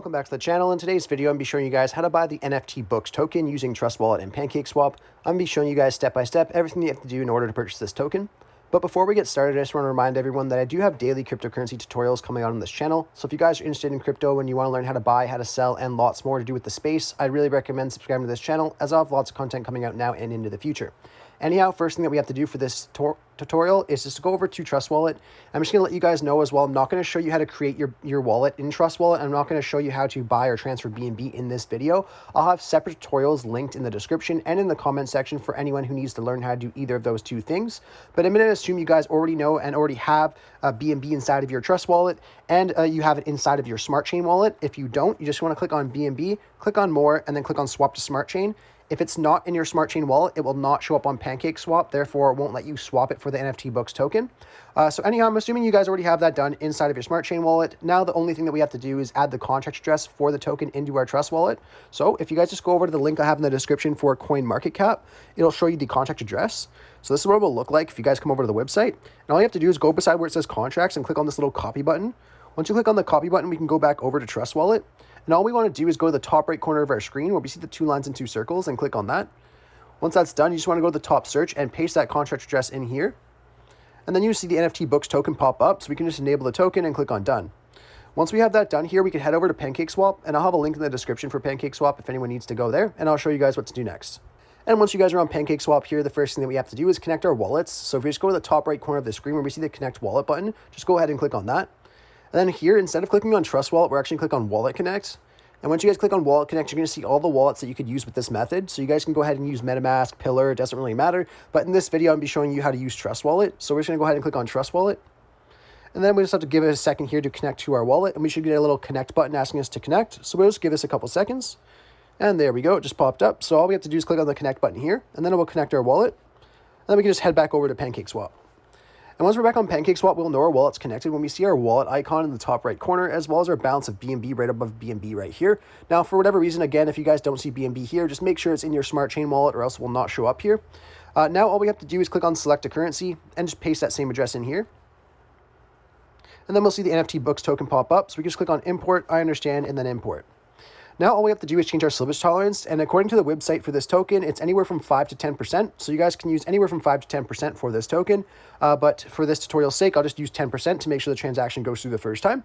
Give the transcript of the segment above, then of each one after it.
welcome back to the channel. In today's video, I'm going to be showing you guys how to buy the NFTBooks token using Trust Wallet and PancakeSwap. I'm going to be showing you guys step by step everything you have to do in order to purchase this token. But before we get started, I just want to remind everyone that I do have daily cryptocurrency tutorials coming out on this channel. So if you guys are interested in crypto and you want to learn how to buy, how to sell, and lots more to do with the space, I really recommend subscribing to this channel, as I'll have lots of content coming out now and into the future. Anyhow, first thing that we have to do for this tutorial is just to go over to Trust Wallet. I'm just going to let you guys know as well, I'm not going to show you how to create your wallet in Trust Wallet. I'm not going to show you how to buy or transfer BNB in this video. I'll have separate tutorials linked in the description and in the comment section for anyone who needs to learn how to do either of those two things. But I'm going to assume you guys already know and already have BNB inside of your Trust Wallet, and you have it inside of your Smart Chain wallet. If you don't, you just want to click on BNB, click on More, and then click on Swap to Smart Chain. If it's not in your Smart Chain wallet, it will not show up on PancakeSwap. Therefore, it won't let you swap it for the NFTBooks token. So anyhow, I'm assuming you guys already have that done inside of your Smart Chain wallet. Now, the only thing that we have to do is add the contract address for the token into our Trust Wallet. So if you guys just go over to the link I have in the description for CoinMarketCap, it'll show you the contract address. So this is what it will look like if you guys come over to the website. And all you have to do is go beside where it says contracts and click on this little copy button. Once you click on the copy button, we can go back over to Trust Wallet. And all we want to do is go to the top right corner of our screen where we see the two lines and two circles and click on that. Once that's done, you just want to go to the top search and paste that contract address in here. And then you see the NFTBooks token pop up, so we can just enable the token and click on done. Once we have that done here, we can head over to PancakeSwap, and I'll have a link in the description for PancakeSwap if anyone needs to go there, and I'll show you guys what to do next. And once you guys are on PancakeSwap here, the first thing that we have to do is connect our wallets. So if we just go to the top right corner of the screen where we see the Connect Wallet button, just go ahead and click on that. And then here, instead of clicking on Trust Wallet, we're actually going to click on Wallet Connect. And once you guys click on Wallet Connect, you're going to see all the wallets that you could use with this method. So you guys can go ahead and use MetaMask, Pillar, it doesn't really matter. But in this video, I'm going to be showing you how to use Trust Wallet. So we're just going to go ahead and click on Trust Wallet. And then we just have to give it a second here to connect to our wallet. And we should get a little connect button asking us to connect. So we'll just give this a couple seconds. And there we go, it just popped up. So all we have to do is click on the connect button here, and then it will connect our wallet. And then we can just head back over to PancakeSwap. And once we're back on PancakeSwap, we'll know our wallet's connected when we see our wallet icon in the top right corner, as well as our balance of BNB right above BNB right here. Now, for whatever reason, again, if you guys don't see BNB here, just make sure it's in your Smart Chain wallet or else it will not show up here. Now, all we have to do is click on Select a Currency and just paste that same address in here. And then we'll see the NFTBooks token pop up. So we can just click on Import, I understand, and then Import. Now, all we have to do is change our slippage tolerance, and according to the website for this token, it's anywhere from 5 to 10%. So you guys can use anywhere from 5 to 10% for this token. But for this tutorial's sake, I'll just use 10% to make sure the transaction goes through the first time.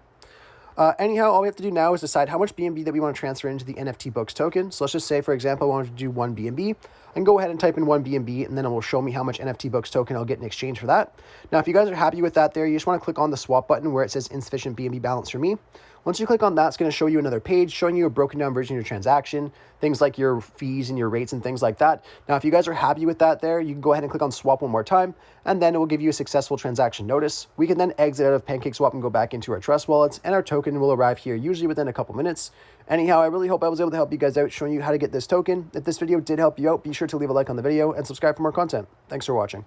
Anyhow, all we have to do now is decide how much BNB that we want to transfer into the NFTBooks token. So let's just say, for example, I wanted to do 1 BNB. I can go ahead and type in 1 BNB, and then it will show me how much NFTBooks token I'll get in exchange for that. Now, if you guys are happy with that there, you just want to click on the swap button where it says insufficient BNB balance for me. Once you click on that, it's going to show you another page showing you a broken down version of your transaction, things like your fees and your rates and things like that. Now, if you guys are happy with that there, you can go ahead and click on swap one more time, and then it will give you a successful transaction notice. We can then exit out of PancakeSwap and go back into our Trust Wallets, and our token will arrive here usually within a couple minutes. Anyhow, I really hope I was able to help you guys out showing you how to get this token. If this video did help you out, be sure to leave a like on the video and subscribe for more content. Thanks for watching.